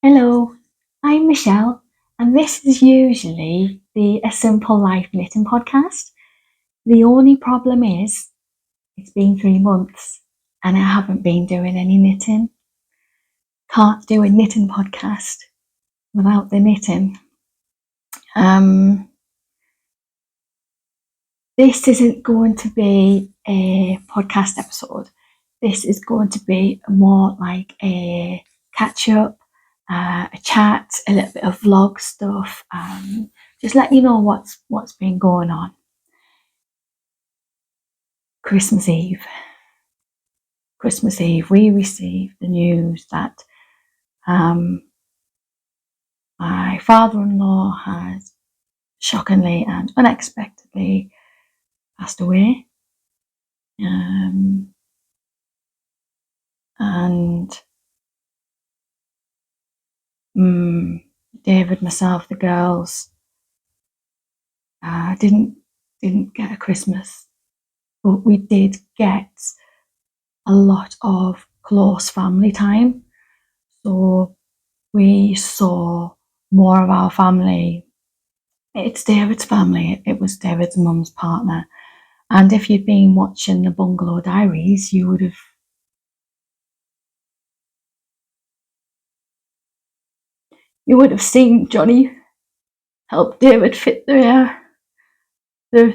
Hello, I'm Michelle, and this is usually the A Simple Life Knitting podcast. The only problem is it's been 3 months and I haven't been doing any knitting. Can't do a knitting podcast without the knitting. This isn't going to be a podcast episode. This is going to be more like a catch up, a chat, a little bit of vlog stuff. Just let you know what's been going on. Christmas Eve, we received the news that my father-in-law has shockingly and unexpectedly passed away. And David, myself, the girls didn't get a Christmas, but we did get a lot of close family time. So we saw more of our family. It's David's family. It was David's mum's partner. And if you'd been watching the Bungalow Diaries, you would have seen Johnny help David fit the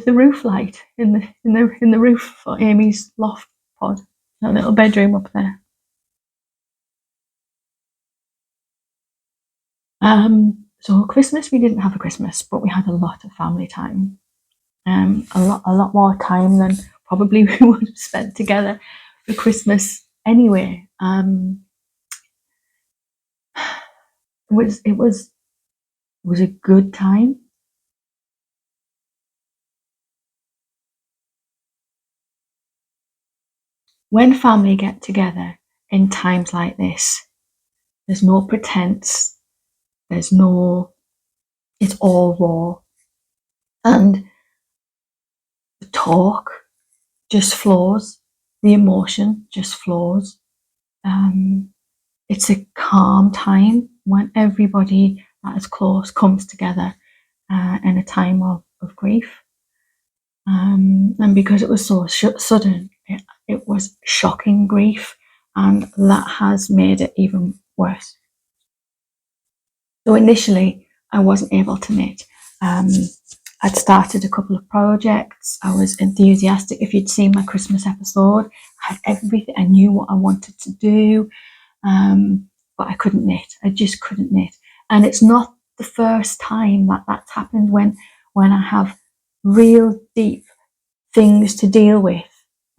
roof light in the roof for Amy's loft pod, that little bedroom up there. So Christmas, we didn't have a Christmas, but we had a lot of family time. A lot more time than probably we would have spent together for Christmas anyway. It was a good time. When family get together in times like this, there's no pretense, it's all raw, and the talk just flows, the emotion just flows. It's a calm time when everybody that is close comes together in a time of grief. And because it was so sudden, it was shocking grief, and that has made it even worse. So initially, I wasn't able to knit. I'd started a couple of projects. I was enthusiastic. If you'd seen my Christmas episode, I had everything. I knew what I wanted to do, but I couldn't knit. I just couldn't knit. And it's not the first time that that's happened. When I have real deep things to deal with,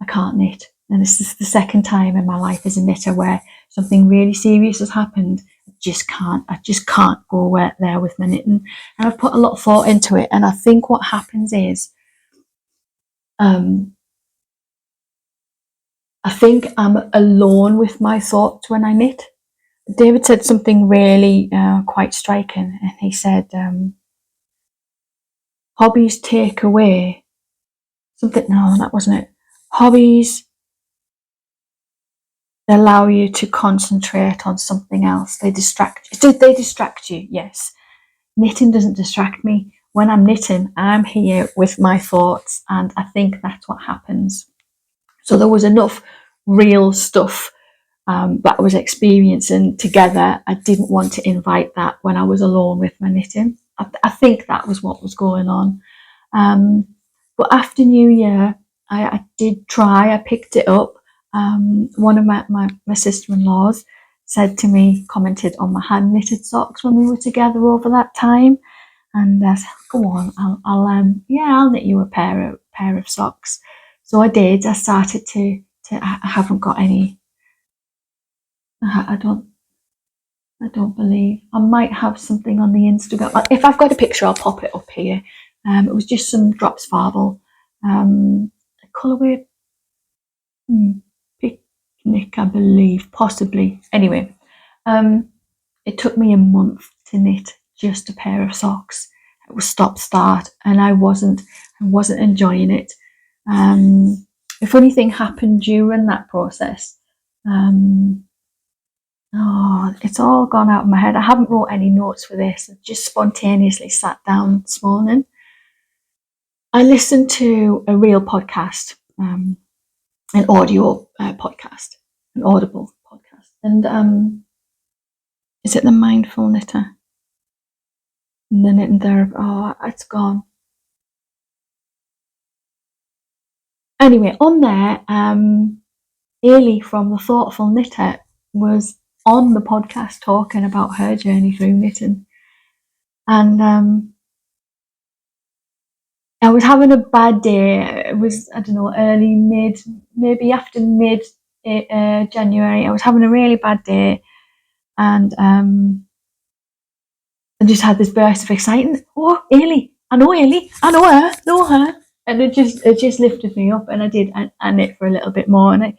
I can't knit. And this is the second time in my life as a knitter where something really serious has happened. I just can't go there with my knitting. And I've put a lot of thought into it. And I think what happens is, I think I'm alone with my thoughts when I knit. David said something really quite striking, and he said, hobbies take away something. No, that wasn't it. Hobbies allow you to concentrate on something else. They distract you. Yes. Knitting doesn't distract me. When I'm knitting, I'm here with my thoughts, and I think that's what happens. So there was enough real stuff that I was experiencing together. I didn't want to invite that when I was alone with my knitting. I think that was what was going on. But after New Year, I did try. I picked it up. One of my sister-in-laws said to me, commented on my hand knitted socks when we were together over that time, and I said, "Go on, I'll knit you a pair of socks." So I did. I started to. I haven't got any. I don't believe. I might have something on the Instagram. If I've got a picture, I'll pop it up here. It was just some drops Farvel. Colourway Picnic, I believe, possibly. Anyway, it took me a month to knit just a pair of socks. It was stop-start, and I wasn't enjoying it. A funny thing happened during that process. it's all gone out of my head. I haven't wrote any notes for this. I just spontaneously sat down this morning. I listened to a real podcast, an audio podcast, an audible podcast. And is it the Mindful Knitter? And the knitting therapy. Oh, it's gone. Anyway, on there, Ailey from The Thoughtful Knitter was on the podcast talking about her journey through knitting. And I was having a bad day. It was, I don't know, early, maybe after mid January. I was having a really bad day, and I just had this burst of excitement. Oh, Ailey, I know Ailey, I know her. And it just lifted me up, and I knit for a little bit more, and I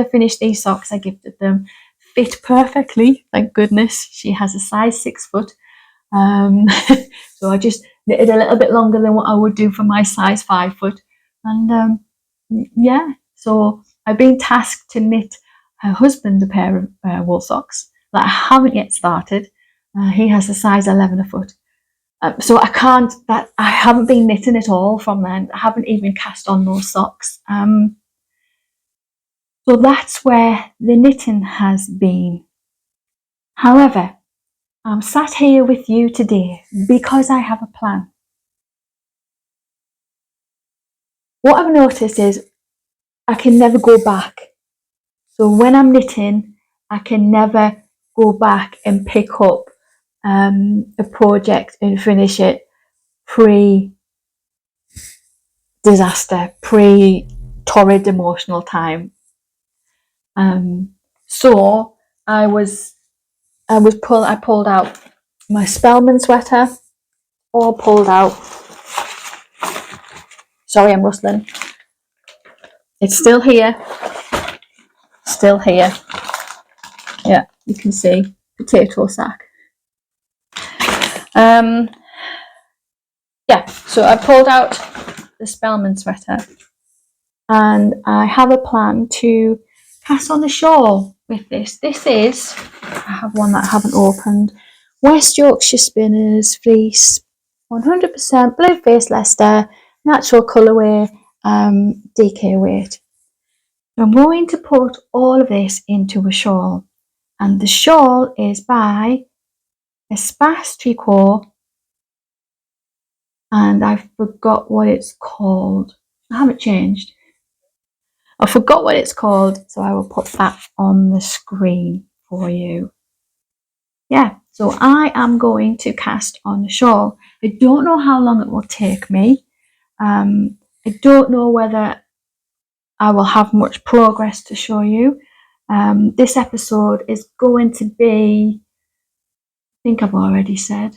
finished these socks. I gifted them, fit perfectly, thank goodness. She has a size 6 foot. So I just knitted a little bit longer than what I would do for my size 5 foot. And yeah, so I've been tasked to knit her husband a pair of wool socks that I haven't yet started. He has a size 11 a foot. So I haven't been knitting at all from then. I haven't even cast on those socks. So that's where the knitting has been. However, I'm sat here with you today because I have a plan. What I've noticed is I can never go back. So when I'm knitting, I can never go back and pick up a project and finish it pre-disaster, pre-torrid emotional time. So I pulled out my Spellman sweater, all pulled out. Sorry, I'm rustling. It's still here. Yeah, you can see potato sack. Yeah, so I pulled out the Spellman sweater, and I have a plan to cast on the shawl with this. This is, I have one that I haven't opened, West Yorkshire Spinners Fleece, 100% Bluefaced Leicester, natural colourway, DK weight. I'm going to put all of this into a shawl, and the shawl is by Espace Tricot, and I forgot what it's called. I haven't changed. I forgot what it's called, so I will put that on the screen for you. Yeah, so I am going to cast on the shawl. I don't know how long it will take me. I don't know whether I will have much progress to show you. This episode is going to be, I think I've already said.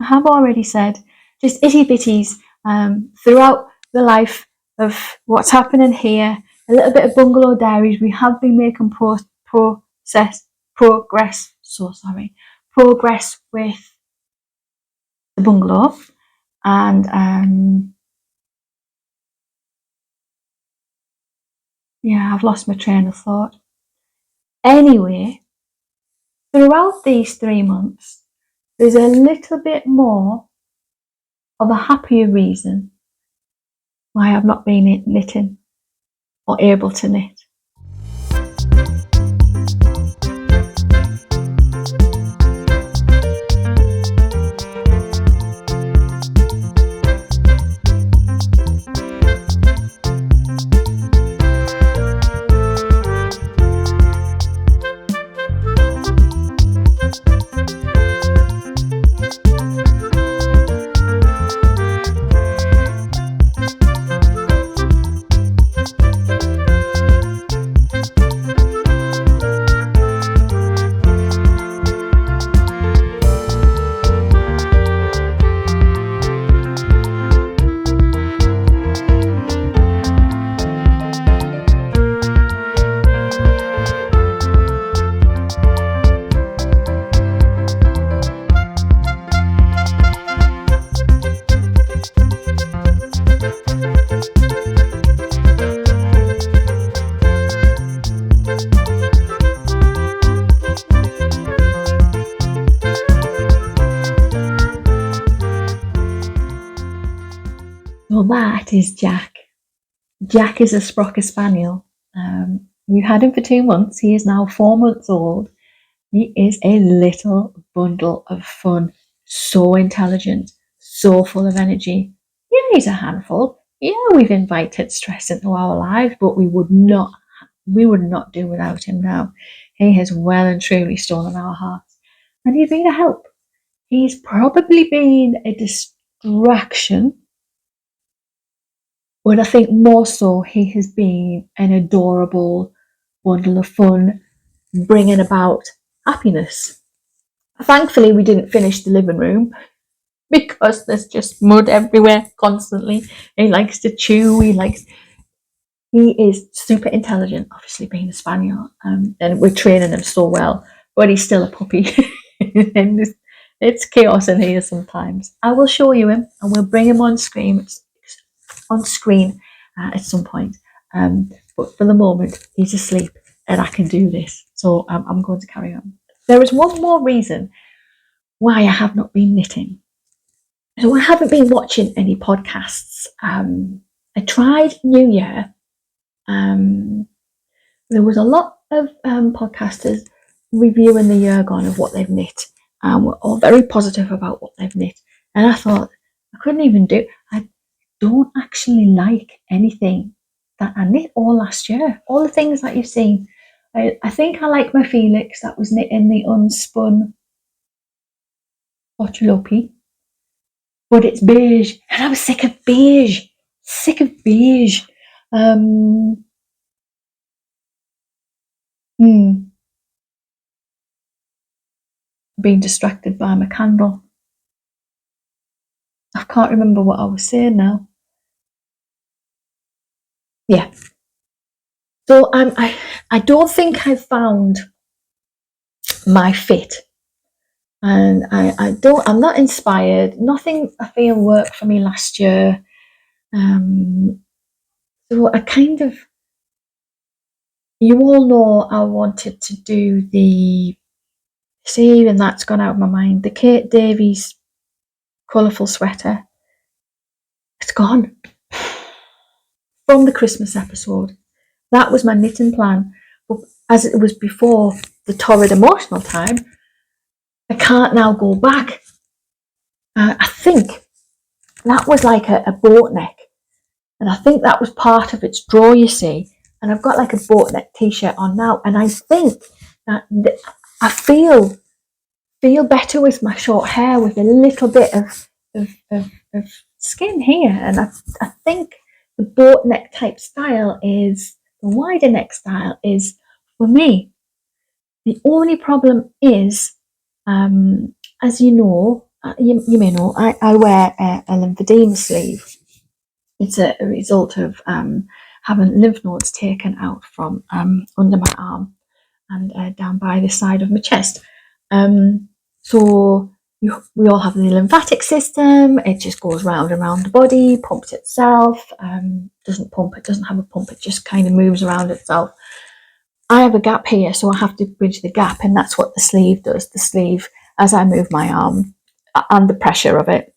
I have already said, just itty bitties throughout the life of what's happening here. A little bit of bungalow diaries. We have been making progress with the bungalow, and yeah, I've lost my train of thought. Anyway, throughout these 3 months, there's a little bit more of a happier reason why I've not been knitting or able to knit. So that is Jack. Jack is a Sprocker Spaniel. We've had him for 2 months. He is now 4 months old. He is a little bundle of fun. So intelligent, so full of energy. Yeah, he's a handful. Yeah, we've invited stress into our lives, but we would not do without him now. He has well and truly stolen our hearts. And he's been a help. He's probably been a distraction, but I think more so he has been an adorable bundle of fun, bringing about happiness. Thankfully, we didn't finish the living room because there's just mud everywhere constantly. He likes to chew. He is super intelligent, obviously being a spaniel, and we're training him so well, but he's still a puppy. And it's chaos in here sometimes. I will show you him and we'll bring him on screen at some point. But for the moment, he's asleep and I can do this. So I'm going to carry on. There is one more reason why I have not been knitting. So I haven't been watching any podcasts. I tried New Year. There was a lot of podcasters reviewing the year gone of what they've knit. We're all very positive about what they've knit. And I thought, I couldn't even do it. I don't actually like anything that I knit all last year. All the things that you've seen. I think I like my Felix that was knit in the unspun Botulopi. But it's beige. And I was sick of beige. Being distracted by my candle. I can't remember what I was saying now. Yeah. So I don't think I've found my fit. And I'm not inspired. Nothing I feel worked for me last year. So I kind of, you all know I wanted to do the, see, and that's gone out of my mind, the Kate Davies colourful sweater. It's gone from the Christmas episode. That was my knitting plan, but as it was before the torrid emotional time, I can't now go back. I think that was like a boat neck, and I think that was part of its draw, you see. And I've got like a boat neck t-shirt on now, and I think that I feel better with my short hair, with a little bit of skin here, and I think the boat neck type style is, the wider neck style is for me. The only problem is, as you know, you may know, I wear a lymphedema sleeve. It's a result of having lymph nodes taken out from under my arm and down by the side of my chest. So we all have the lymphatic system. It just goes round and round the body, pumps itself. Doesn't pump, it doesn't have a pump, it just kind of moves around itself. I have a gap here, so I have to bridge the gap, and that's what the sleeve does. The sleeve, as I move my arm and the pressure of it,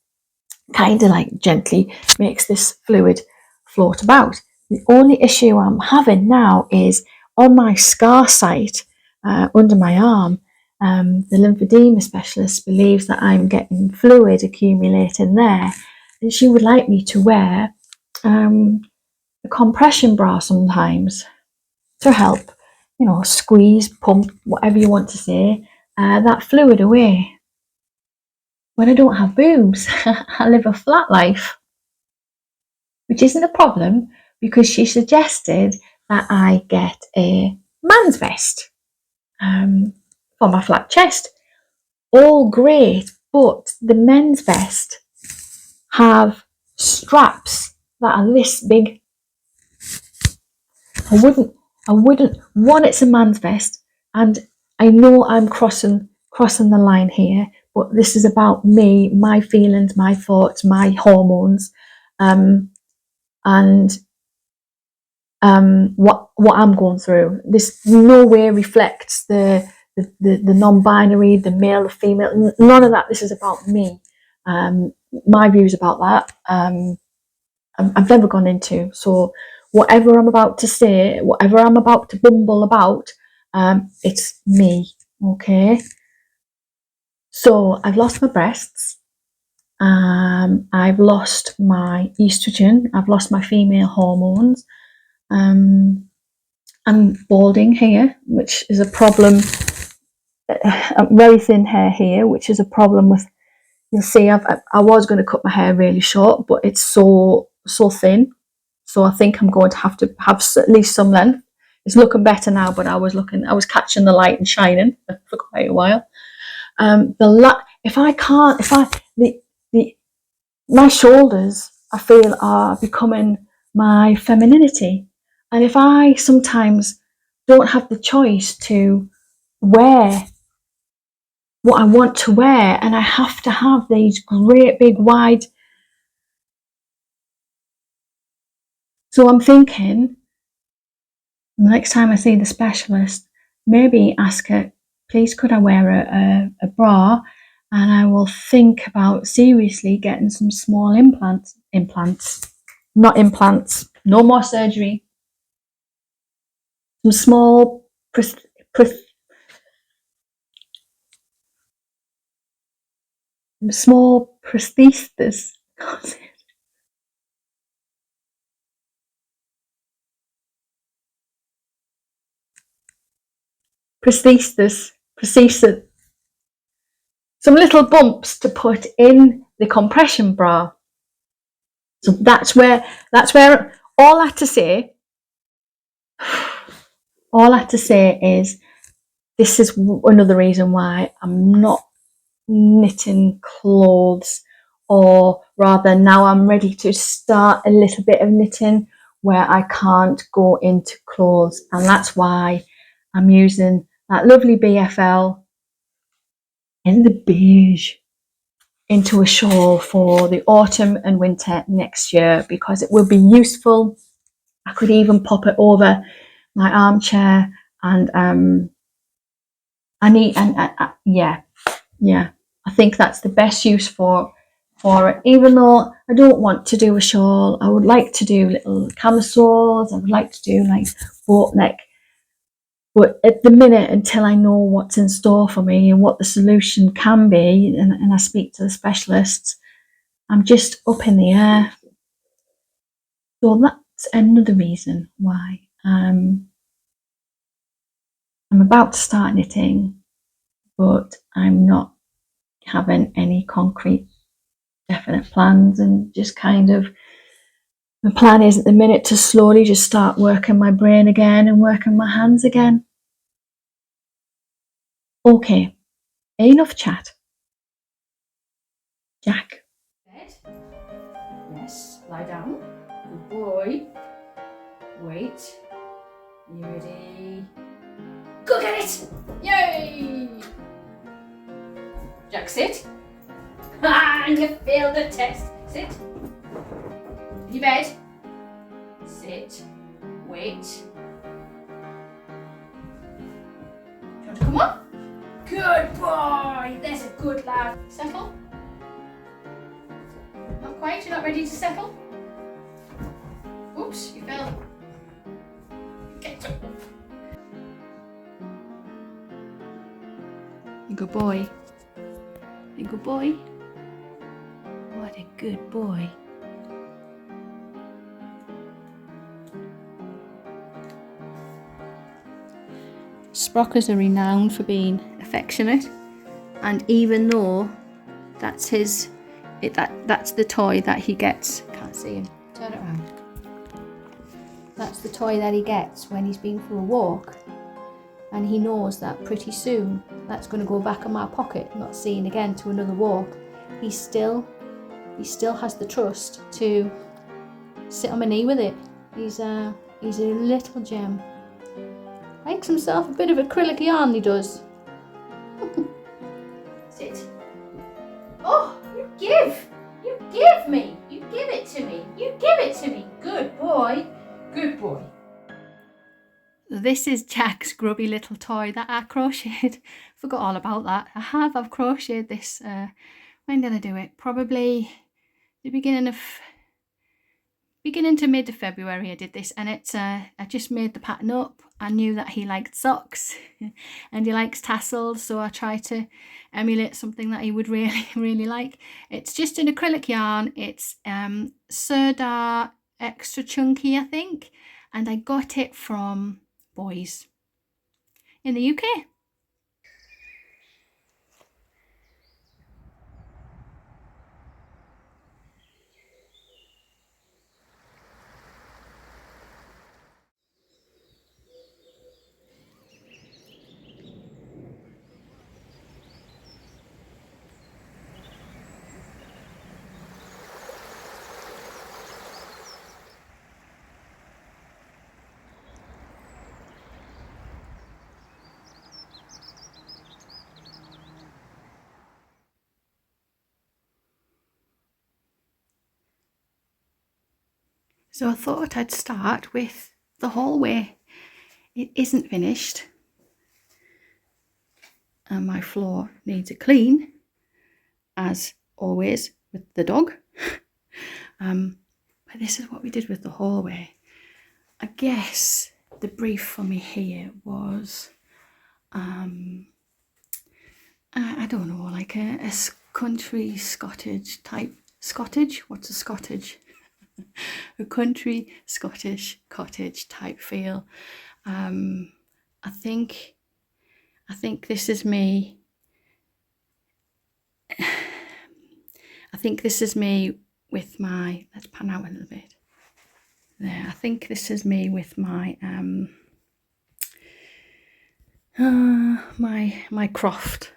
kind of like gently makes this fluid float about. The only issue I'm having now is on my scar site under my arm. The lymphedema specialist believes that I'm getting fluid accumulating there, and she would like me to wear a compression bra sometimes to help, you know, squeeze, pump, whatever you want to say, that fluid away. When I don't have boobs, I live a flat life, which isn't a problem because she suggested that I get a man's vest for my flat chest. All great, but the men's vest have straps that are this big. I wouldn't, one, it's a man's vest, and I know I'm crossing the line here, but this is about me, my feelings, my thoughts, my hormones, and what I'm going through. This no way reflects the non-binary, the male, the female, none of that. This is about me. My views about that. I'm I've never gone into. So whatever I'm about to say, whatever I'm about to bumble about, it's me, okay? So I've lost my breasts. I've lost my estrogen. I've lost my female hormones. I'm balding here, which is a problem. Very thin hair here, which is a problem with. You'll see, I was going to cut my hair really short, but it's so thin. So I think I'm going to have at least some length. It's looking better now, but I was catching the light and shining for quite a while. My shoulders, I feel, are becoming my femininity. And if I sometimes don't have the choice to wear what I want to wear, and I have to have these great big wide. So I'm thinking, the next time I see the specialist, maybe ask her, please could I wear a bra, and I will think about seriously getting some small implants, not implants, no more surgery, some small prosthesis. Prosthesis, some little bumps to put in the compression bra. So that's where all I have to say is this is another reason why I'm not knitting clothes, or rather now I'm ready to start a little bit of knitting where I can't go into clothes, and that's why I'm using that lovely BFL in the beige into a shawl for the autumn and winter next year, because it will be useful. I could even pop it over my armchair, and I think that's the best use for it. Even though I don't want to do a shawl, I would like to do little camisoles. I would like to do like boat neck. But at the minute, until I know what's in store for me and what the solution can be, and I speak to the specialists, I'm just up in the air. So that's another reason why I'm about to start knitting, but I'm not having any concrete, definite plans, and just kind of, the plan is at the minute to slowly just start working my brain again and working my hands again. Okay, enough chat. Jack. Bed? Yes, lie down. Good boy. Wait. You ready? Go get it! Yay! Jack, sit. Ah, you failed the test. Sit. In your bed. Sit. Wait. Do you want to come up? Good boy. There's a good lad. Settle. Not quite. You're not ready to settle? Oops, you fell. Get up. A good boy. A good boy. What a good boy. Sprockers are renowned for being affectionate, and even though that's that's the toy that he gets. Can't see him. Turn it around. That's the toy that he gets when he's been for a walk, and he knows that pretty soon that's going to go back in my pocket, not seen again to another walk. He still has the trust to sit on my knee with it. He's a little gem. Makes himself a bit of acrylic yarn, he does. Sit. Oh, you give me. You give it to me. You give it to me. Good boy. Good boy. This is Jack's grubby little toy that I crocheted. Forgot all about that. I've crocheted this. When did I do it? Probably the beginning of beginning to mid of February I did this, and it's I just made the pattern up. I knew that he liked socks and he likes tassels, so I tried to emulate something that he would really like. It's just an acrylic yarn. It's Serdar Extra Chunky, I think, and I got it from Boys in the UK. So I thought I'd start with the hallway. It isn't finished and my floor needs a clean, as always with the dog. But this is what we did with the hallway. I guess the brief for me here was, I don't know, like a country Scottish type. Scottish? What's a Scottish? A country Scottish cottage type feel. I think this is me. I think this is me with my, let's pan out a little bit. There, I think this is me with my my croft.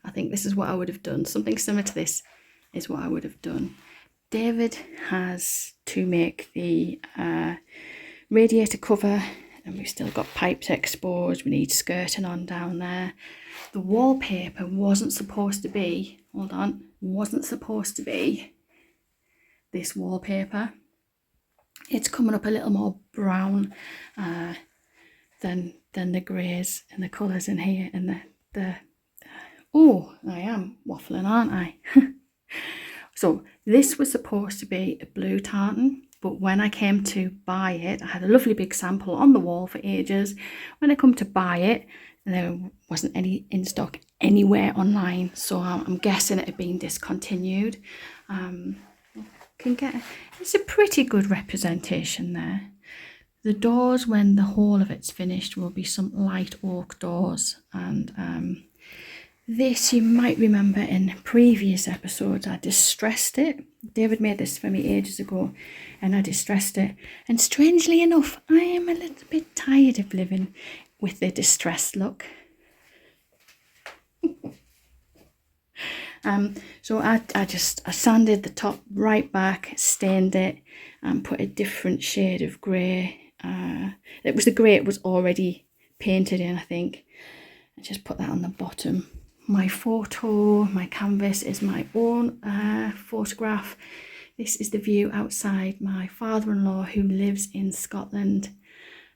I think this is what I would have done. Something similar to this is what I would have done. David has to make the radiator cover, and we've still got pipes exposed. We need skirting on down there. The wallpaper wasn't supposed to be, wasn't supposed to be this wallpaper. It's coming up a little more brown than the greys and the colours in here, and the oh, I am waffling, aren't I? So this was supposed to be a blue tartan, but when I came to buy it, I had a lovely big sample on the wall for ages. When I come to buy it, there wasn't any in stock anywhere online, so I'm guessing it had been discontinued. It's a pretty good representation there. The doors, when the whole of it's finished, will be some light oak doors, and this, you might remember in previous episodes, I distressed it. David made this for me ages ago, and I distressed it. And strangely enough, I am a little bit tired of living with the distressed look. So I sanded the top right back, stained it, and put a different shade of grey. It was the grey it was already painted in, I think. I just put that on the bottom. My photo, my canvas is my own photograph. This is the view outside my father-in-law, who lives in Scotland.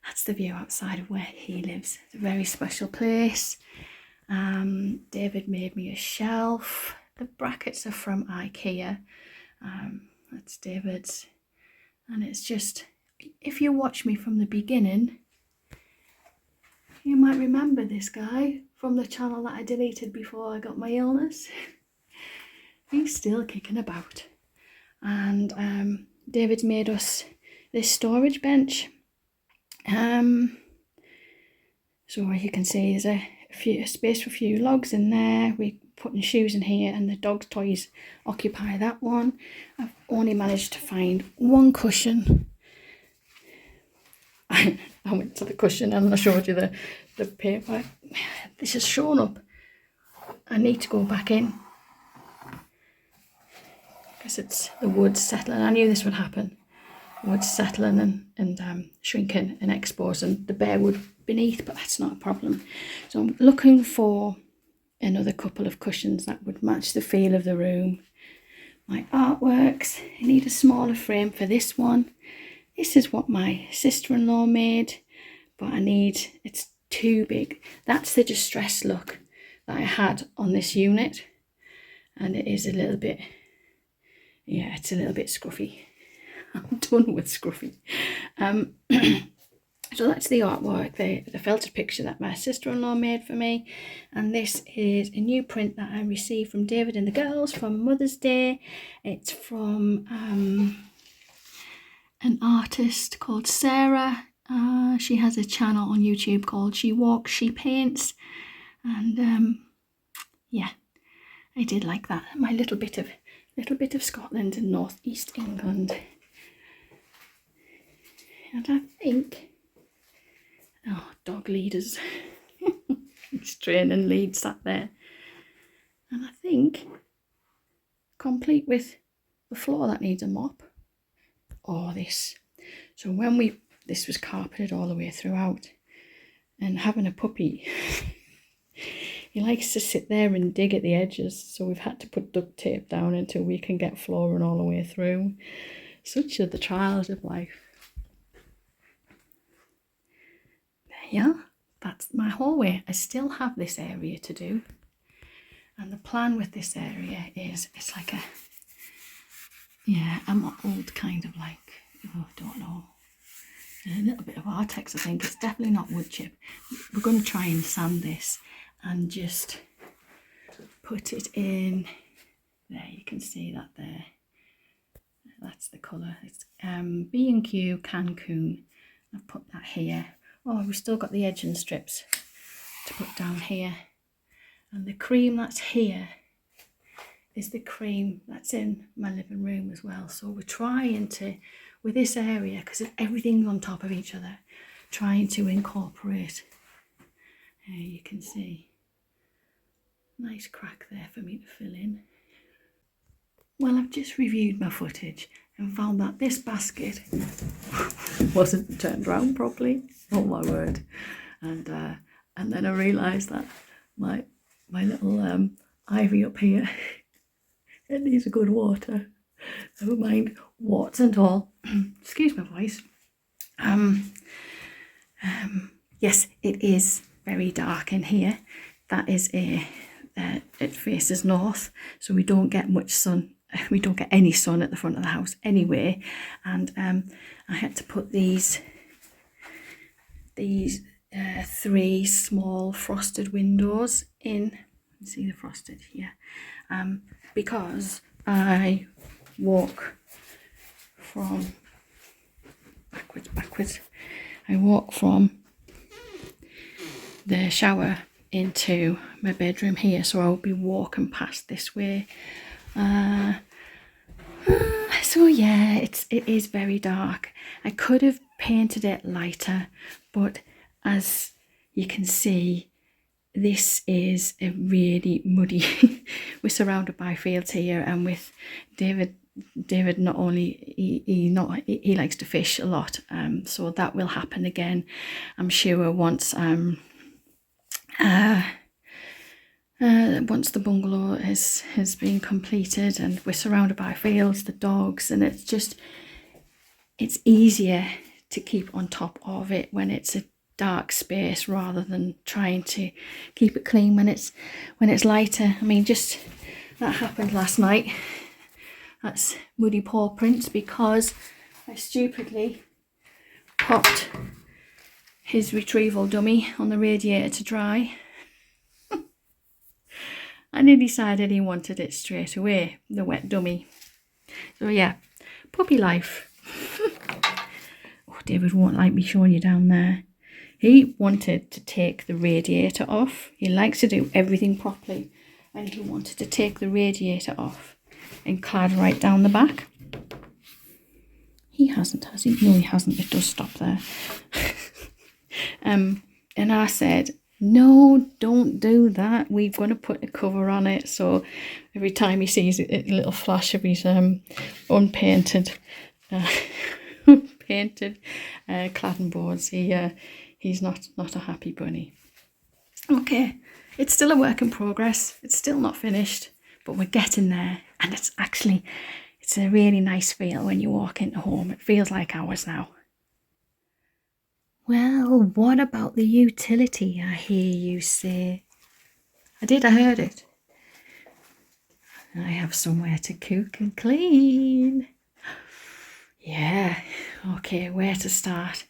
That's the view outside of where he lives. It's a very special place. David made me a shelf. The brackets are from IKEA. That's David's. And it's just, if you watch me from the beginning, you might remember this guy from the channel that I deleted before I got my illness. He's still kicking about. And David's made us this storage bench. So as you can see, there's a space for a few logs in there. We're putting shoes in here, and the dog's toys occupy that one. I've only managed to find one cushion. I went to the cushion and I showed you the paper. This has shown up. I need to go back in because it's the wood settling. I knew this would happen. Wood settling and shrinking and exposing the bare wood beneath, but that's not a problem. So I'm looking for another couple of cushions that would match the feel of the room. My artworks, I need a smaller frame for this one. This is what my sister-in-law made, but it's too big. That's the distressed look that I had on this unit, and it is a little bit, yeah, it's a little bit scruffy. I'm done with Scruffy. So that's the artwork, the felted picture that my sister-in-law made for me. And this is a new print that I received from David and the girls from Mother's Day. It's from an artist called Sarah. She has a channel on YouTube called She Walks, She Paints. And yeah, I did like that. My little bit of Scotland and northeast England. And I think, oh, dog leaders. It's training lead sat there. And I think, complete with the floor that needs a mop. Or this. So when this was carpeted all the way throughout. And having a puppy, he likes to sit there and dig at the edges. So we've had to put duct tape down until we can get flooring all the way through. Such are the trials of life. Yeah, that's my hallway. I still have this area to do, and the plan with this area is it's like a old kind of like, oh, I don't know, a little bit of Artex. I think it's definitely not wood chip. We're going to try and sand this and just put it in there. You can see that there. That's the colour. It's B&Q Cancun. I've put that here. Oh, we've still got the edging strips to put down here. And the cream that's here is the cream that's in my living room as well. So we're trying to, with this area, because everything's on top of each other, trying to incorporate. You can see, nice crack there for me to fill in. Well, I've just reviewed my footage and found that this basket wasn't turned around properly. Oh my word! And then I realised that my little ivy up here, it needs a good water. Never mind warts and all. Excuse my voice. Yes, it is very dark in here. That is it faces north, so we don't get much sun. We don't get any sun at the front of the house anyway. And I had to put these 3 small frosted windows in. You see the frosted here, because I walk from backwards. I walk from the shower into my bedroom here, so I'll be walking past this way. So yeah, it is very dark. I could have painted it lighter, but as you can see, this is a really muddy. We're surrounded by fields here, and with David not only he likes to fish a lot, so that will happen again, I'm sure, once the bungalow has been completed and we're surrounded by fields, the dogs, and it's easier to keep on top of it when it's a dark space rather than trying to keep it clean when it's lighter. I mean, just that happened last night. That's muddy paw prints because I stupidly popped his retrieval dummy on the radiator to dry. And he decided he wanted it straight away, the wet dummy. So yeah, puppy life. Oh, David won't like me showing you down there. He wanted to take the radiator off. He likes to do everything properly. And he wanted to take the radiator off and clad right down the back. He hasn't, has he? No, he hasn't. It does stop there. And I said, no, don't do that. We're going to put a cover on it. So every time he sees a little flash of his unpainted cladding boards, he's not a happy bunny. Okay, it's still a work in progress. It's still not finished, but we're getting there. And it's a really nice feel when you walk into home. It feels like ours now. Well, what about the utility, I hear you say? I heard it. I have somewhere to cook and clean. Yeah, okay, where to start?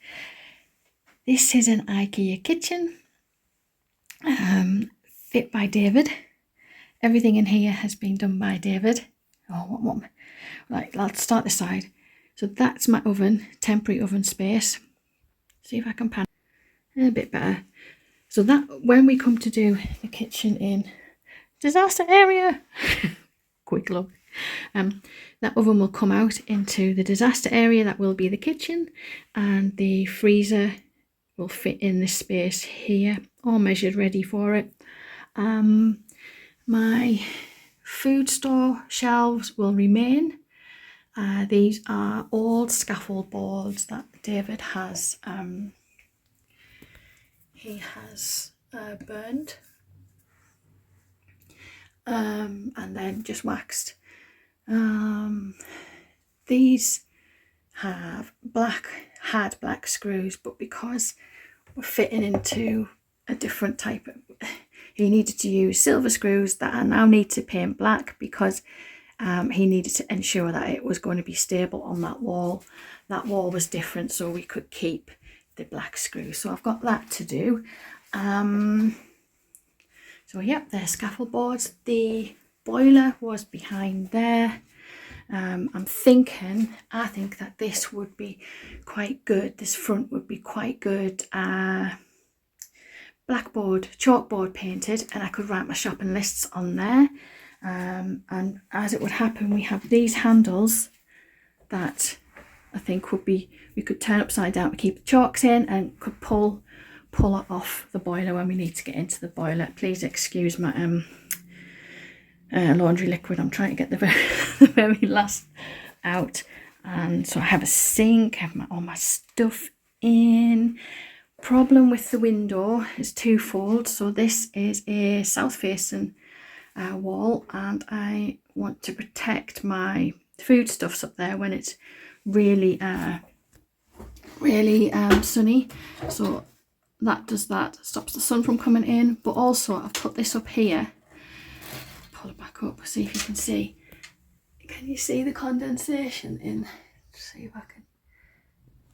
This is an IKEA kitchen, fit by David. Everything in here has been done by David. Oh, right, let's start this side. So that's my oven, temporary oven space. See if I can pan a bit better. So that when we come to do the kitchen in disaster area, quick look, that oven will come out into the disaster area. That will be the kitchen, and the freezer will fit in this space here, all measured ready for it. My food store shelves will remain. These are old scaffold boards that David has burned and then just waxed. These had black screws, but because we're fitting into a different type of, he needed to use silver screws that I now need to paint black, because he needed to ensure that it was going to be stable on that wall. That wall was different, so we could keep the black screws. So I've got that to do. So yep, they're scaffold boards. The boiler was behind there. I think that this would be quite good. This front would be quite good. Chalkboard painted, and I could write my shopping lists on there. And as it would happen, we have these handles that I think we could turn upside down to keep the chalks in, and could pull it off the boiler when we need to get into the boiler. Please excuse my laundry liquid. I'm trying to get the very last out. And so I have a sink, I have all my stuff in. Problem with the window is twofold. So this is a south facing wall, and I want to protect my foodstuffs up there when it's really sunny. So that does that, stops the sun from coming in. But also I've put this up here, pull it back up, see if you can see. Can you see the condensation in? See if I can.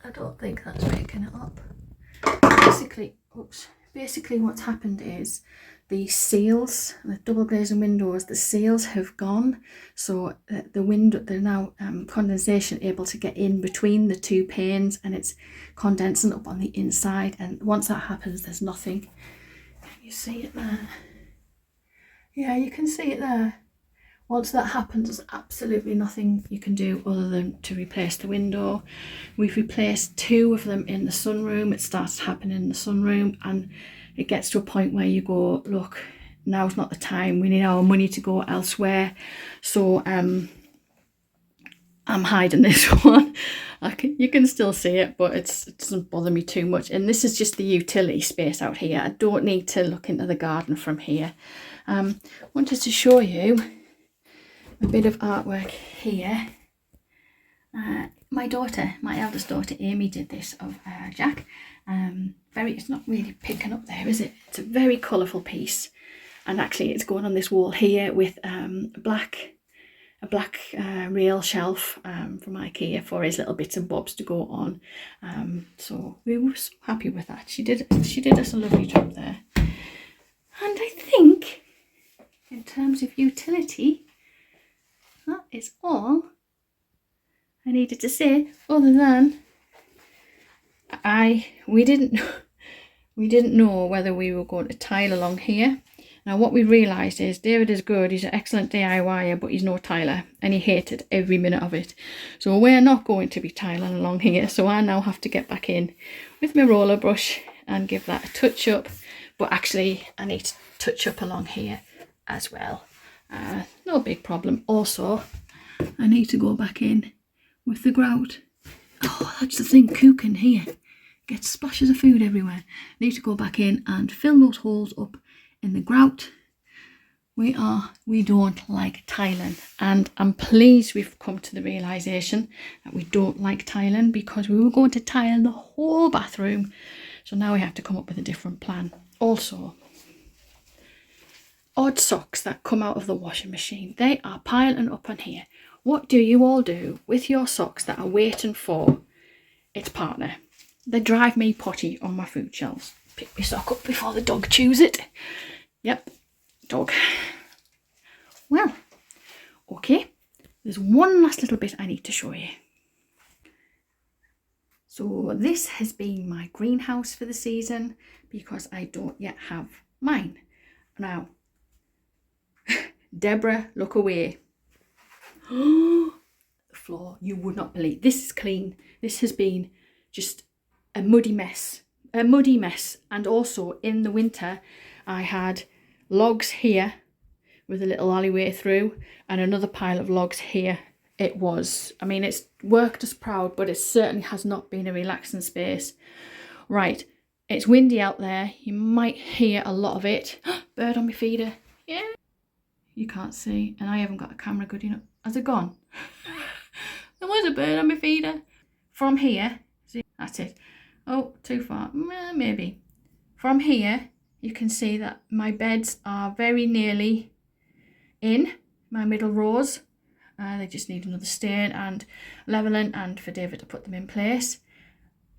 I don't think that's picking it up. Basically what's happened is the seals, the double glazing windows, the seals have gone, so the window, there's now condensation able to get in between the two panes, and it's condensing up on the inside. And once that happens, there's nothing. Can you see it there? Yeah, you can see it there. Once that happens, there's absolutely nothing you can do other than to replace the window. We've replaced 2 of them in the sunroom. It starts happening in the sunroom, and it gets to a point where you go, look, now's not the time. We need our money to go elsewhere. So I'm hiding this one. You can still see it, but it doesn't bother me too much. And this is just the utility space out here. I don't need to look into the garden from here. Wanted to show you a bit of artwork here. My eldest daughter Amy did this of Jack. It's not really picking up there, is it? It's a very colourful piece, and actually it's going on this wall here with a black rail shelf from IKEA for his little bits and bobs to go on. So we were so happy with that. She did us a lovely job there. And I think in terms of utility, that is all I needed to say, other than we didn't know whether we were going to tile along here. Now what we realised is David is good, he's an excellent DIYer, but he's no tiler, and he hated every minute of it. So we're not going to be tiling along here, so I now have to get back in with my roller brush and give that a touch up. But actually I need to touch up along here as well. No big problem. Also, I need to go back in with the grout. Oh, that's the thing, cooking here. Gets splashes of food everywhere. Need to go back in and fill those holes up in the grout. We don't like tiling, and I'm pleased we've come to the realisation that we don't like tiling, because we were going to tile the whole bathroom. So now we have to come up with a different plan. Also, odd socks that come out of the washing machine, they are piling up on here. What do you all do with your socks that are waiting for its partner? They drive me potty on my food shelves. Pick my sock up before the dog chews it. Yep, dog. Well, okay. There's one last little bit I need to show you. So this has been my greenhouse for the season because I don't yet have mine. Now, Deborah, look away. The floor, you would not believe. This is clean. This has been just a muddy mess. A muddy mess. And also in the winter, I had logs here with a little alleyway through and another pile of logs here. It was, I mean, it's worked us proud, but it certainly has not been a relaxing space. Right, it's windy out there. You might hear a lot of it. Bird on my feeder. Yeah. You can't see, and I haven't got a camera good enough. Has it gone? There was a bird on my feeder. From here, see, that's it. Oh, too far, maybe. From here, you can see that my beds are very nearly in my middle rows. They just need another stain and leveling and for David to put them in place.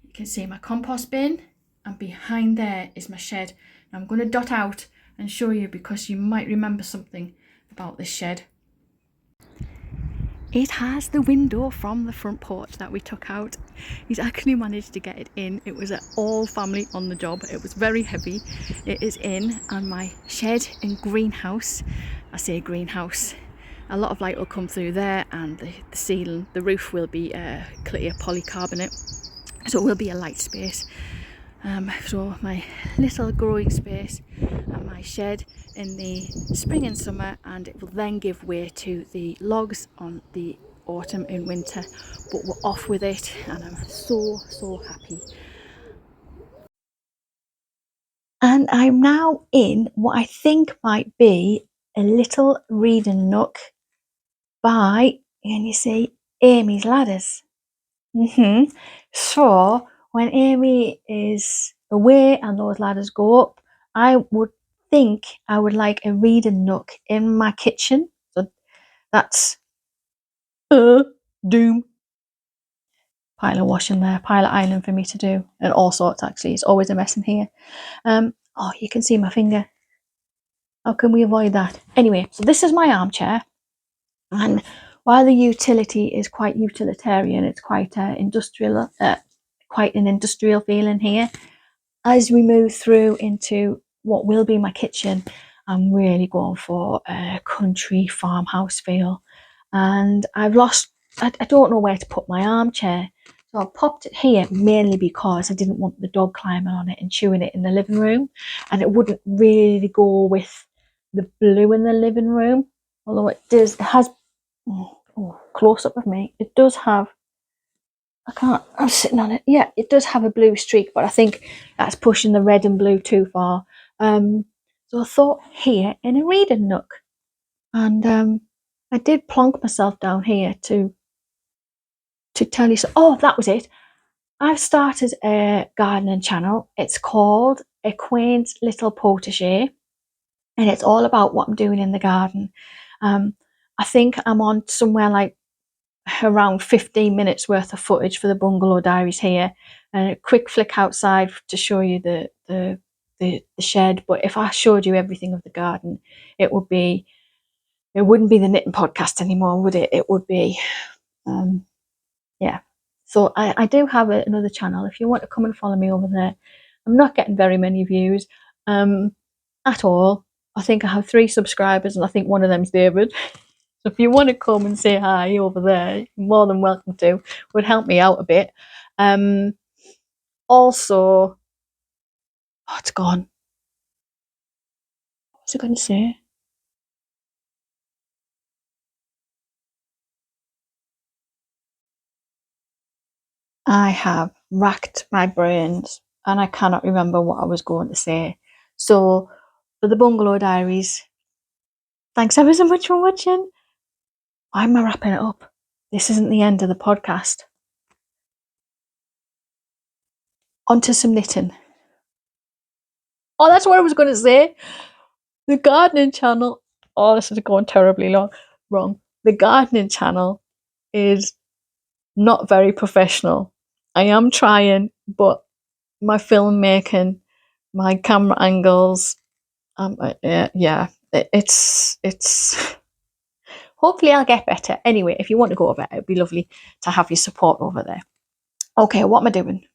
You can see my compost bin, and behind there is my shed. Now I'm going to dot out and show you because you might remember something about this shed. It has the window from the front porch that we took out. He's actually managed to get it in. It was an all family on the job. It was very heavy. It is in, and my shed and greenhouse, I say greenhouse, a lot of light will come through there, and the ceiling, the roof will be clear polycarbonate, so it will be a light space. So my little growing space and my shed in the spring and summer, and it will then give way to the logs on the autumn and winter, but we're off with it and I'm so happy. And I'm now in what I think might be a little reading nook by, can you see, Amy's Ladders. So when Amy is away and those ladders go up, I would think I would like a reading nook in my kitchen. So that's doom. Pile of washing there, pile of ironing for me to do, and all sorts actually. It's always a mess in here. Oh, you can see my finger. How can we avoid that? Anyway, so this is my armchair, and while the utility is quite utilitarian, it's quite industrial, quite an industrial feeling here. As we move through into what will be my kitchen, I'm really going for a country farmhouse feel. And I've lost, I don't know where to put my armchair. So I popped it here mainly because I didn't want the dog climbing on it and chewing it in the living room. And it wouldn't really go with the blue in the living room. Although it does, it has, close up of me, it does have, I'm sitting on it. Yeah, it does have a blue streak, but I think that's pushing the red and blue too far. So I thought here in a reading nook. And I did plonk myself down here to tell you. So, oh, that was it. I've started a gardening channel. It's called A Quaint Little Potager, and it's all about what I'm doing in the garden. I think I'm on somewhere like around 15 minutes worth of footage for the bungalow diaries here, and a quick flick outside to show you the shed. But if I showed you everything of the garden, it wouldn't be the knitting podcast anymore, would it? It would be yeah. So I do have another channel if you want to come and follow me over there. I'm not getting very many views at all. I think I have 3 subscribers, and I think one of them's David. So if you want to come and say hi over there, you're more than welcome to. Would help me out a bit. Also, oh, it's gone. What was I going to say? I have racked my brains and I cannot remember what I was going to say. So for the Bungalow Diaries, thanks ever so much for watching. Why am I wrapping it up? This isn't the end of the podcast. On to some knitting. Oh, that's what I was going to say. The gardening channel. Oh, this is going terribly wrong. the gardening channel is not very professional. I am trying, but my filmmaking, my camera angles, yeah, it's. Hopefully, I'll get better. Anyway, if you want to go over it, it'd be lovely to have your support over there. Okay, what am I doing?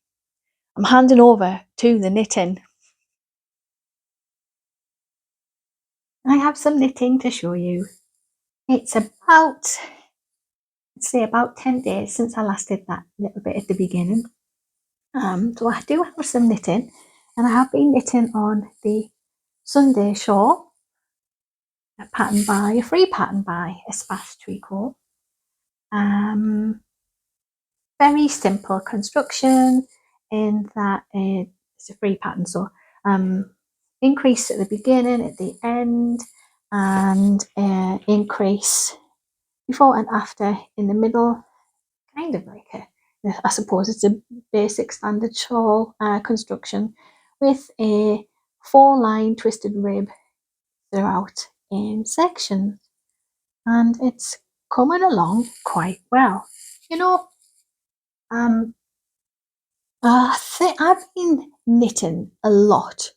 I'm handing over to the knitting. I have some knitting to show you. It's about, let's say, about 10 days since I last did that little bit at the beginning. So I do have some knitting, and I have been knitting on the Sunday shawl, a free pattern by Espace Tricot. Very simple construction in that it's a free pattern. So increase at the beginning, at the end, and increase before and after in the middle. Kind of like I suppose it's a basic standard shawl construction with a 4-line twisted rib throughout in sections, and it's coming along quite well. You know, I've been knitting a lot,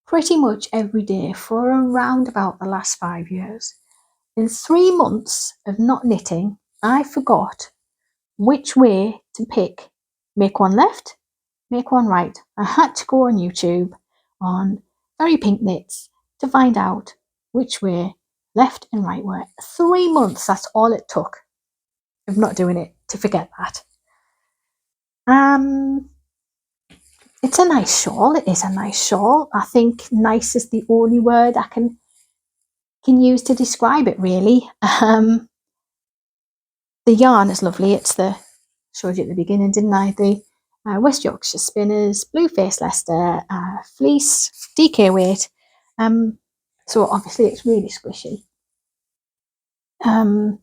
pretty much every day for around about the last 5 years. In 3 months of not knitting, I forgot which way to pick. Make one left, make one right. I had to go on YouTube on Very Pink Knits to find out which way left and right were. 3 months, that's all it took of not doing it to forget that. It's a nice shawl. It is a nice shawl. I think nice is the only word I can use to describe it, really. The yarn is lovely. It's showed you at the beginning, didn't I? The West Yorkshire Spinners, Bluefaced Leicester, fleece, DK weight. So obviously it's really squishy. The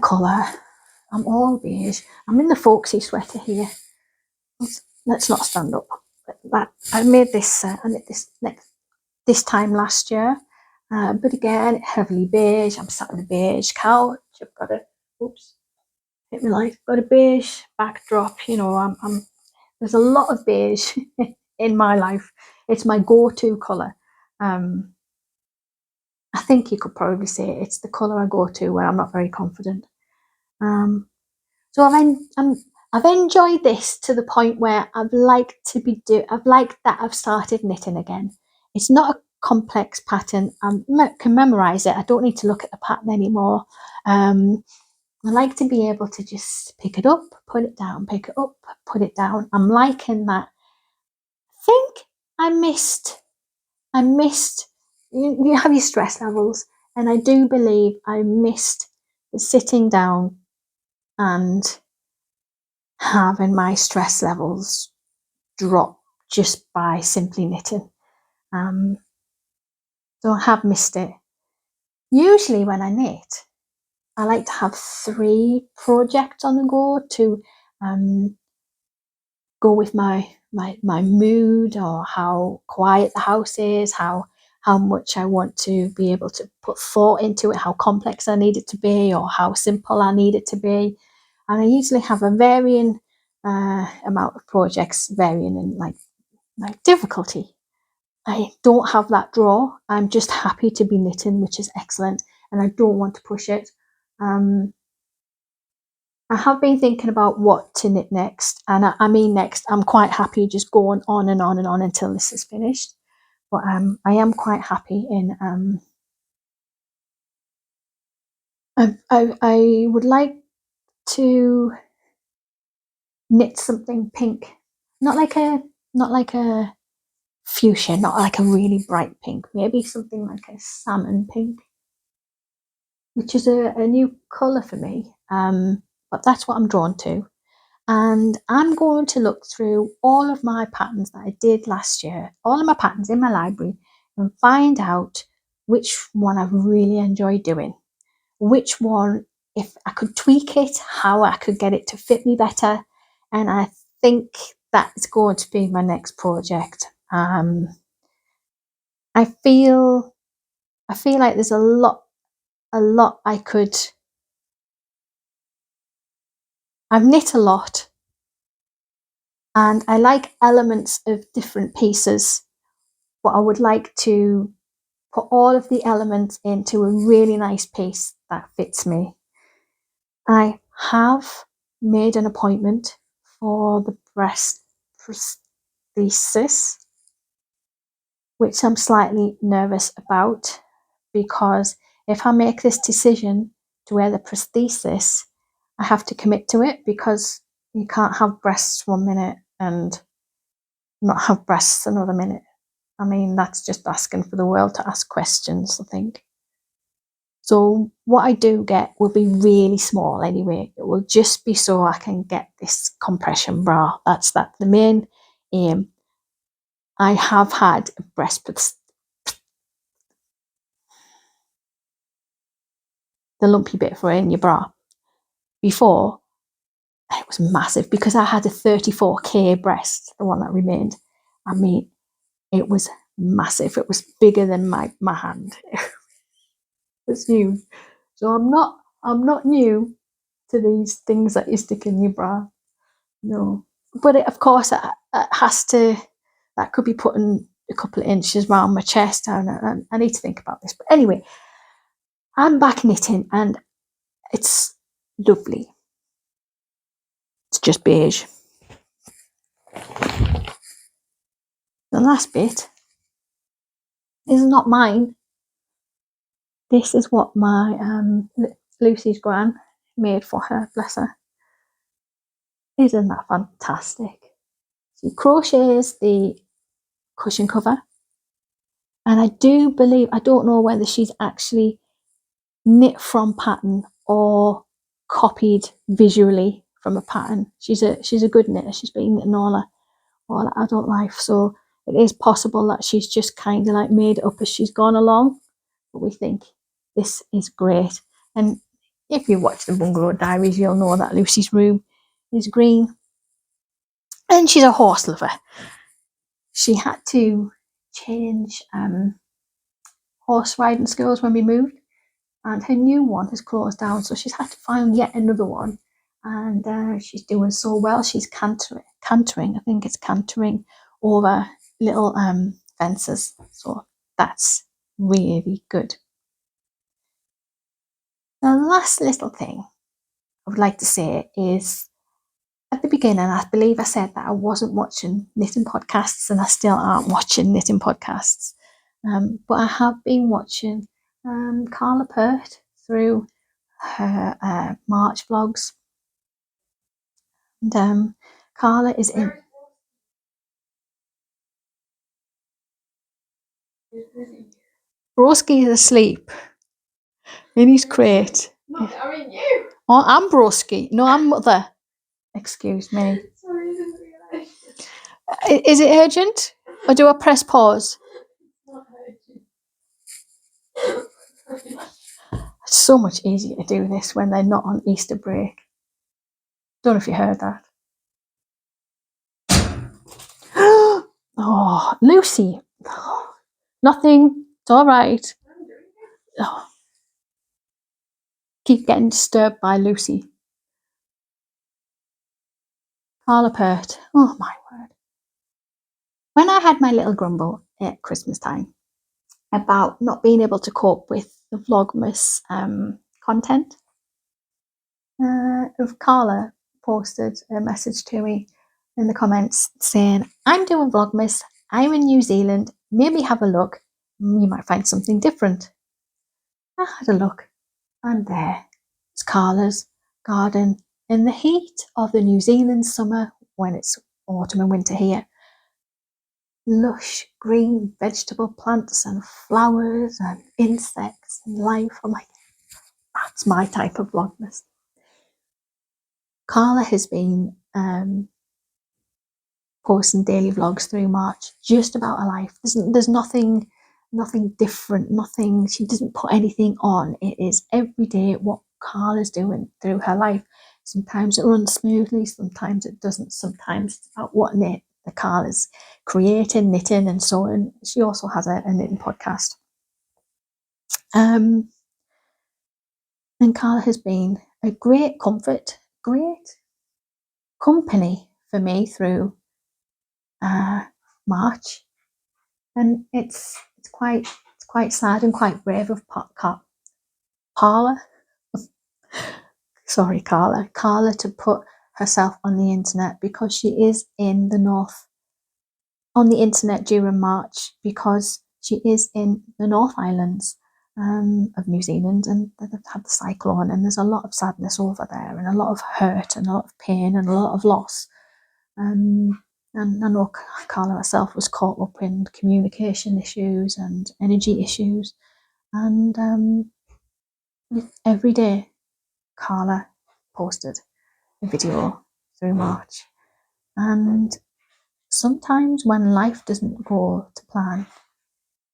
colour, I'm all beige. I'm in the folksy sweater here. Let's not stand up. I made this. I knit this time last year, but again heavily beige. I'm sat on a beige couch. I've got hit me light. Got a beige backdrop. You know, I'm there's a lot of beige in my life. It's my go-to colour. I think you could probably say it's the colour I go to when I'm not very confident. So I've enjoyed this to the point where I've liked that I've started knitting again. It's not a complex pattern. I can memorise it. I don't need to look at the pattern anymore. I like to be able to just pick it up, put it down, pick it up, put it down. I'm liking that. I think I missed, you have your stress levels, and I do believe I missed the sitting down and having my stress levels drop just by simply knitting. So I have missed it. Usually when I knit, I like to have 3 projects on the go to go with my mood, or how quiet the house is, how much I want to be able to put thought into it, how complex I need it to be, or how simple I need it to be. And I usually have a varying amount of projects, varying in like difficulty. I don't have that draw. I'm just happy to be knitting, which is excellent, and I don't want to push it. I have been thinking about what to knit next, and I mean next. I'm quite happy just going on and on and on until this is finished. But I am quite happy in. I would like to knit something pink, not like a fuchsia, not like a really bright pink. Maybe something like a salmon pink, which is a new colour for me. But that's what I'm drawn to. And I'm going to look through all of my patterns that I did last year, all of my patterns in my library, and find out which one I've really enjoyed doing, which one, if I could tweak it, how I could get it to fit me better. And I think that's going to be my next project. I feel like there's a lot a lot I've knit a lot, and I like elements of different pieces, but I would like to put all of the elements into a really nice piece that fits me. I have made an appointment for the breast prosthesis, which I'm slightly nervous about, because if I make this decision to wear the prosthesis, I have to commit to it, because you can't have breasts 1 minute and not have breasts another minute. I mean, that's just asking for the world to ask questions, I think. So what I do get will be really small anyway. It will just be so I can get this compression bra. That's the main aim. I have had a breast, the lumpy bit for in your bra before. It was massive because I had a 34K breast, the one that remained. I mean, it was massive. It was bigger than my hand. It was huge. So I'm not new to these things that you stick in your bra. No. But of course it has to, that could be putting a couple of inches around my chest. And I need to think about this. But anyway, I'm back knitting and it's lovely. It's just beige. The last bit is not mine. This is what my Lucy's gran made for her, bless her. Isn't that fantastic? She crochets the cushion cover, and I do believe, I don't know whether she's actually knit from pattern or copied visually from a pattern. She's a good knitter. She's been knitting all her adult life, so it is possible that she's just kind of like made it up as she's gone along. But we think this is great. And if you watch the Bungalow Diaries, you'll know that Lucy's room is green, and she's a horse lover. She had to change horse riding schools when we moved, and her new one has closed down, so she's had to find yet another one. And she's doing so well. She's cantering, I think it's cantering over little fences, so that's really good. The last little thing I would like to say is, at the beginning, I believe I said that I wasn't watching knitting podcasts, and I still aren't watching knitting podcasts. But I have been watching Carla Pert through her March vlogs. And Carla is in. Broski is asleep in his crate. No, I mean you. Oh, I'm Broski. No, I'm Mother. Excuse me. Sorry, I didn't realise. Is it urgent? Or do I press pause? It's not urgent. It's so much easier to do this when they're not on Easter break. Don't know if you heard that. Oh, Lucy. Nothing. It's all right. Oh. Keep getting disturbed by Lucy. Carla Pert. Oh my word. When I had my little grumble at Christmas time about not being able to cope with the Vlogmas content, Carla posted a message to me in the comments saying, I'm doing Vlogmas, I'm in New Zealand, maybe have a look, you might find something different. I had a look, and there it's Carla's garden in the heat of the New Zealand summer when it's autumn and winter here. Lush green vegetable plants and flowers and insects and life. I'm like, that's my type of Vlogmas. Carla has been posting daily vlogs through March, just about her life. There's nothing different, nothing, she doesn't put anything on. It is every day what Carla's doing through her life. Sometimes it runs smoothly, sometimes it doesn't. Sometimes it's about what knit the Carla's creating, knitting and sewing. She also has a knitting podcast. And Carla has been a great comfort, great company for me through March. And it's quite sad and quite brave of Carla to put herself on the internet, because she is in the north on the internet during March, because she is in the North Islands of New Zealand, and they've had the cyclone, and there's a lot of sadness over there, and a lot of hurt, and a lot of pain, and a lot of loss. And I know Carla herself was caught up in communication issues and energy issues, and every day Carla posted a video through March. And sometimes when life doesn't go to plan,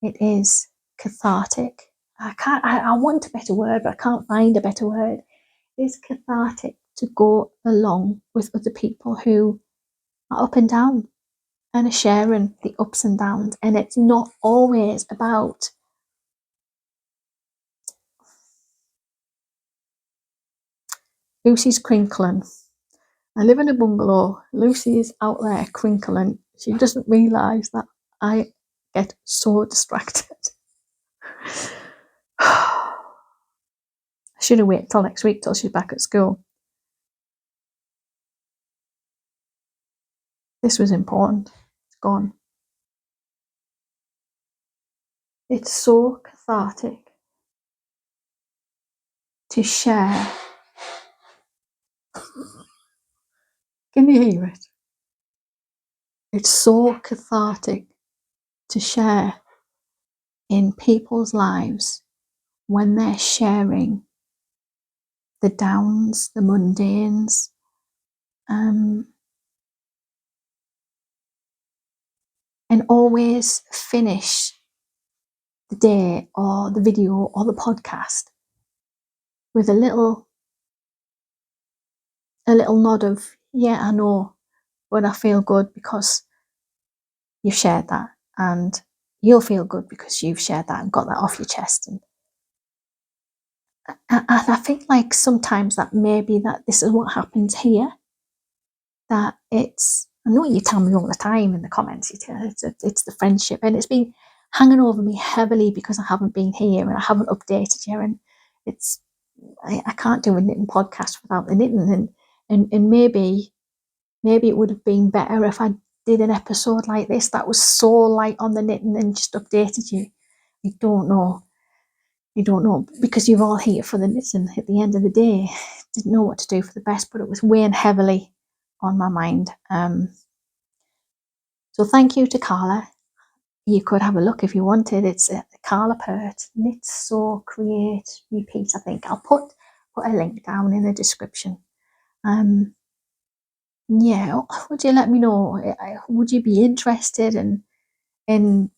it is cathartic. I want a better word, but I can't find a better word. It's cathartic to go along with other people who are up and down and are sharing the ups and downs. And it's not always about Lucy's crinkling. I live in a bungalow. Lucy is out there crinkling. She doesn't realise that I get so distracted. I should have waited till next week till she's back at school. This was important. It's gone. It's so cathartic to share. Can you hear it? It's so cathartic to share in people's lives when they're sharing the downs, the mundanes, and always finish the day or the video or the podcast with a little nod of, yeah, I know, but I feel good because you've shared that, and you'll feel good because you've shared that and got that off your chest. And I think like sometimes that maybe that this is what happens here, that it's, I know you tell me all the time in the comments, it's the friendship, and it's been hanging over me heavily because I haven't been here and I haven't updated you, and it's, I can't do a knitting podcast without the knitting, and maybe it would have been better if I did an episode like this that was so light on the knitting and just updated you. I don't know, because you're all here for the knitting at the end of the day. Didn't know what to do for the best, but it was weighing heavily on my mind. So thank you to Carla. You could have a look if you wanted. It's Carla Pert, Knit, Sew, Create, Repeat, I think. I'll put a link down in the description. Yeah, would you let me know? Would you be interested in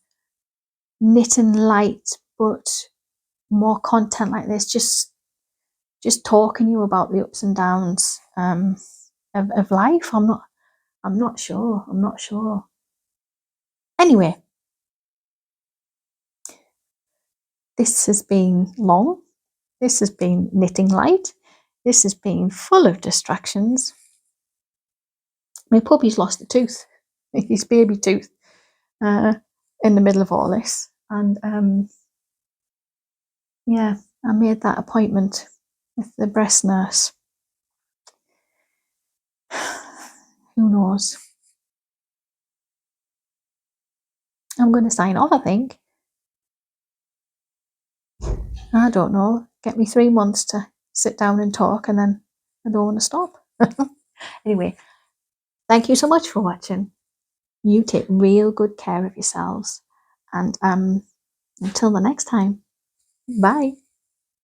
knitting light but more content like this? Just talking to you about the ups and downs of life. I'm not sure. Anyway, this has been long. This has been knitting light. This has been full of distractions. My puppy's lost a tooth, his baby tooth, in the middle of all this. And yeah, I made that appointment with the breast nurse. Who knows? I'm going to sign off, I think. I don't know. Get me 3 months to sit down and talk, and then I don't want to stop. Anyway, thank you so much for watching. You take real good care of yourselves. And until the next time, bye.